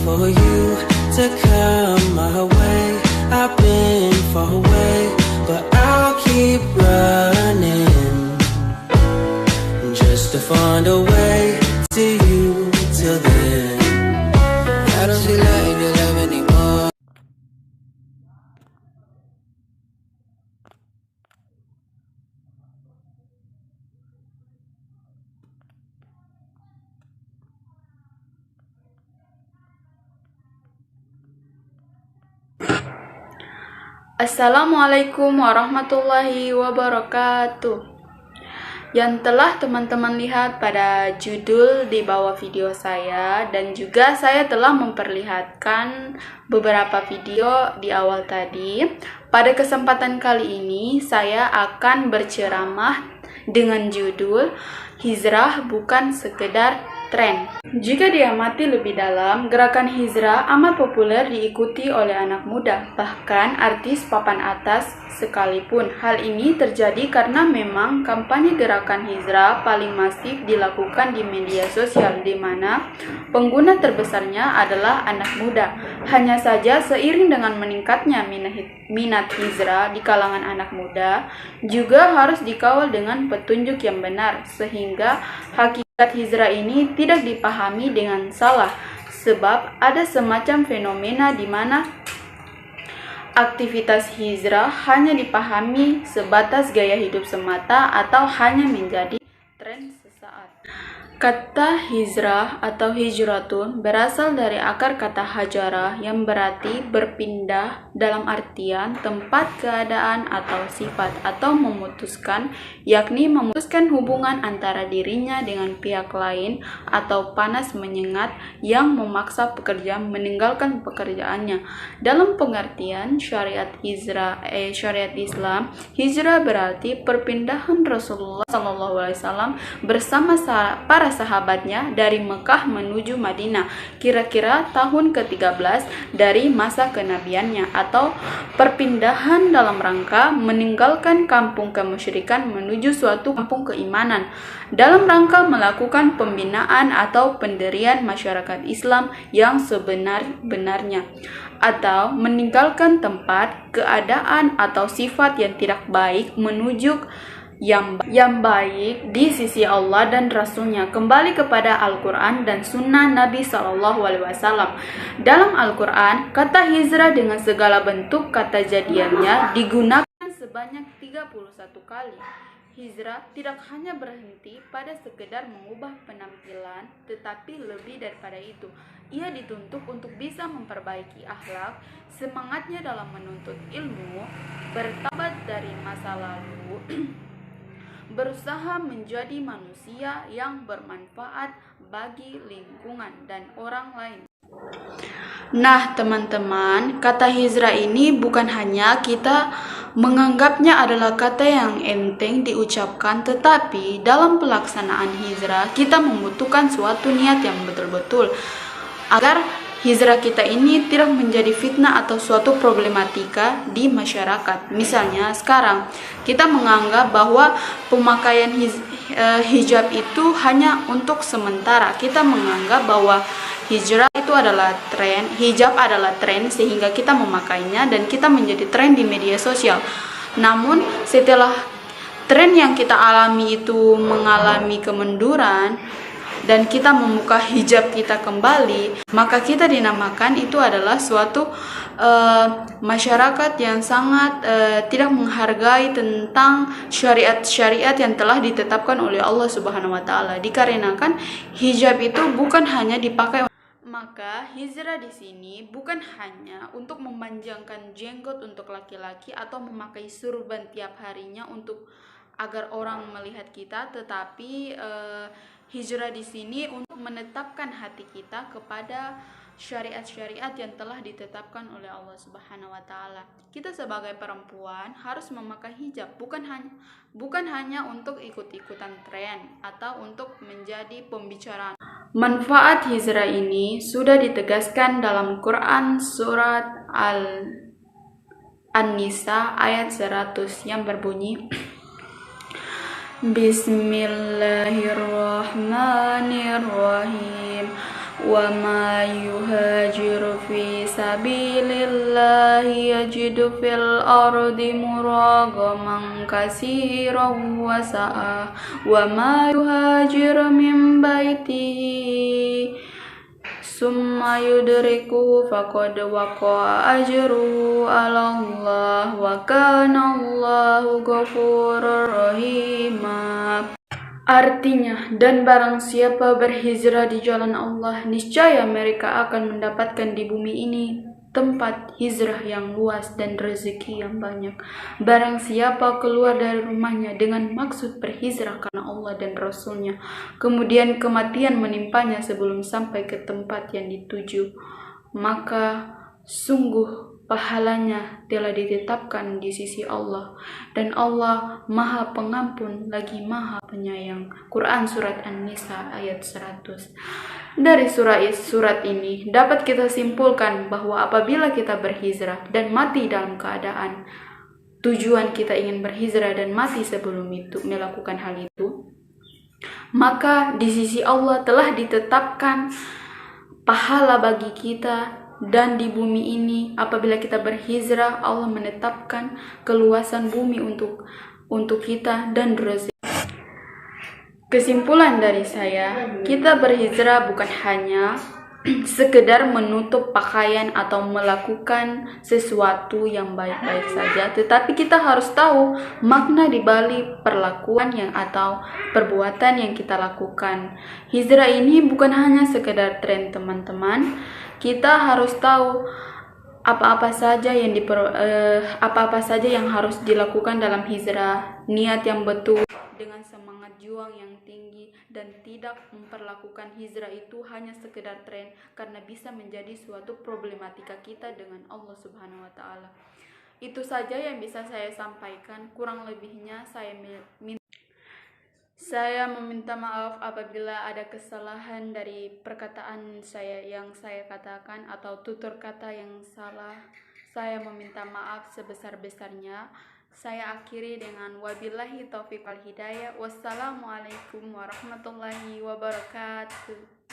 for you to come my way. I've been far away, but I'll keep running just to find a way to you. Till then, I don't feel like your love anymore. Assalamualaikum warahmatullahi wabarakatuh. Yang telah teman-teman lihat pada judul di bawah video saya, dan juga saya telah memperlihatkan beberapa video di awal tadi. Pada kesempatan kali ini saya akan berceramah dengan judul Hijrah bukan sekedar tren. Jika diamati lebih dalam, gerakan hijrah amat populer diikuti oleh anak muda, bahkan artis papan atas sekalipun. Hal ini terjadi karena memang kampanye gerakan hijrah paling masif dilakukan di media sosial, di mana pengguna terbesarnya adalah anak muda. Hanya saja seiring dengan meningkatnya minat hijrah di kalangan anak muda, juga harus dikawal dengan petunjuk yang benar, sehingga hakikat hijrah ini tidak dipahami dengan salah, sebab ada semacam fenomena di mana aktivitas hijrah hanya dipahami sebatas gaya hidup semata atau hanya menjadi tren sesaat. Kata hijrah atau hijratun berasal dari akar kata hajarah yang berarti berpindah dalam artian tempat, keadaan, atau sifat, atau memutuskan, yakni memutuskan hubungan antara dirinya dengan pihak lain, atau panas menyengat yang memaksa pekerja meninggalkan pekerjaannya. Dalam pengertian syariat Islam, hijrah berarti perpindahan Rasulullah SAW bersama para sahabatnya dari Mekah menuju Madinah, kira-kira tahun ke-13 dari masa kenabiannya, atau perpindahan dalam rangka meninggalkan kampung kemusyrikan menuju suatu kampung keimanan, dalam rangka melakukan pembinaan atau pendirian masyarakat Islam yang sebenar-benarnya, atau meninggalkan tempat, keadaan, atau sifat yang tidak baik menuju yang baik di sisi Allah dan Rasulnya, kembali kepada Al-Quran dan Sunnah Nabi SAW. Dalam Al-Quran, kata hijrah dengan segala bentuk kata jadiannya digunakan sebanyak 31 kali. Hijrah tidak hanya berhenti pada sekedar mengubah penampilan, tetapi lebih daripada itu. Ia dituntut untuk bisa memperbaiki akhlak, semangatnya dalam menuntut ilmu, bertobat dari masa lalu, berusaha menjadi manusia yang bermanfaat bagi lingkungan dan orang lain. Nah teman-teman, kata hijrah ini bukan hanya kita menganggapnya adalah kata yang enteng diucapkan, tetapi dalam pelaksanaan hijrah kita membutuhkan suatu niat yang betul-betul agar hijrah kita ini tidak menjadi fitnah atau suatu problematika di masyarakat. Misalnya sekarang kita menganggap bahwa pemakaian hijab itu hanya untuk sementara. Kita menganggap bahwa hijrah itu adalah tren, hijab adalah tren, sehingga kita memakainya dan kita menjadi tren di media sosial. Namun setelah tren yang kita alami itu mengalami kemunduran dan kita membuka hijab kita kembali, maka kita dinamakan itu adalah suatu masyarakat yang sangat tidak menghargai tentang syariat-syariat yang telah ditetapkan oleh Allah Subhanahu wa taala. Dikarenakan hijab itu bukan hanya dipakai, maka hijrah di sini bukan hanya untuk memanjangkan jenggot untuk laki-laki atau memakai surban tiap harinya untuk agar orang melihat kita, tetapi hijrah di sini untuk menetapkan hati kita kepada syariat-syariat yang telah ditetapkan oleh Allah Subhanahu wa taala. Kita sebagai perempuan harus memakai hijab, bukan hanya untuk ikut-ikutan tren atau untuk menjadi pembicaraan. Manfaat hijrah ini sudah ditegaskan dalam Quran surat An-Nisa ayat 100 yang berbunyi, Bismillahirrahmanirrahim. وَمَا يُهَاجِرُ فِي سَبِيلِ اللَّهِ يَجِدُ فِي الْأَرْضِ مُرَاغَمًا كَثِيرًا وَسَعَةً وَمَا يُهَاجِرُ مِنْ بَيْتِهِ ثُمَّ يُدْرِكُهُ فَقَدْ وَقَعَ أَجْرُهُ عَلَى اللَّهِ وَكَانَ اللَّهُ غَفُورًا رَحِيمًا. Artinya, dan barang siapa berhijrah di jalan Allah, niscaya mereka akan mendapatkan di bumi ini tempat hijrah yang luas dan rezeki yang banyak. Barang siapa keluar dari rumahnya dengan maksud berhijrah karena Allah dan Rasulnya, kemudian kematian menimpanya sebelum sampai ke tempat yang dituju, maka sungguh pahalanya telah ditetapkan di sisi Allah, dan Allah Maha Pengampun lagi Maha Penyayang. Quran Surat An-Nisa ayat 100. Dari surat ini dapat kita simpulkan bahwa apabila kita berhijrah dan mati dalam keadaan tujuan kita ingin berhijrah dan mati sebelum itu melakukan hal itu, maka di sisi Allah telah ditetapkan pahala bagi kita. Dan di bumi ini apabila kita berhijrah, Allah menetapkan keluasan bumi untuk kita dan rezeki. Kesimpulan dari saya, kita berhijrah bukan hanya sekedar menutup pakaian atau melakukan sesuatu yang baik-baik saja, tetapi kita harus tahu makna di balik perlakuan yang atau perbuatan yang kita lakukan. Hijrah ini bukan hanya sekedar tren, teman-teman. Kita harus tahu apa-apa saja yang harus dilakukan dalam hijrah, niat yang betul dengan semangat juang yang tinggi, dan tidak memperlakukan hijrah itu hanya sekedar tren karena bisa menjadi suatu problematika kita dengan Allah Subhanahu wa taala. Itu saja yang bisa saya sampaikan. Kurang lebihnya saya meminta maaf apabila ada kesalahan dari perkataan saya yang saya katakan atau tutur kata yang salah. Saya meminta maaf sebesar-besarnya. Saya akhiri dengan wabillahi taufiq wal hidayah. Wassalamualaikum warahmatullahi wabarakatuh.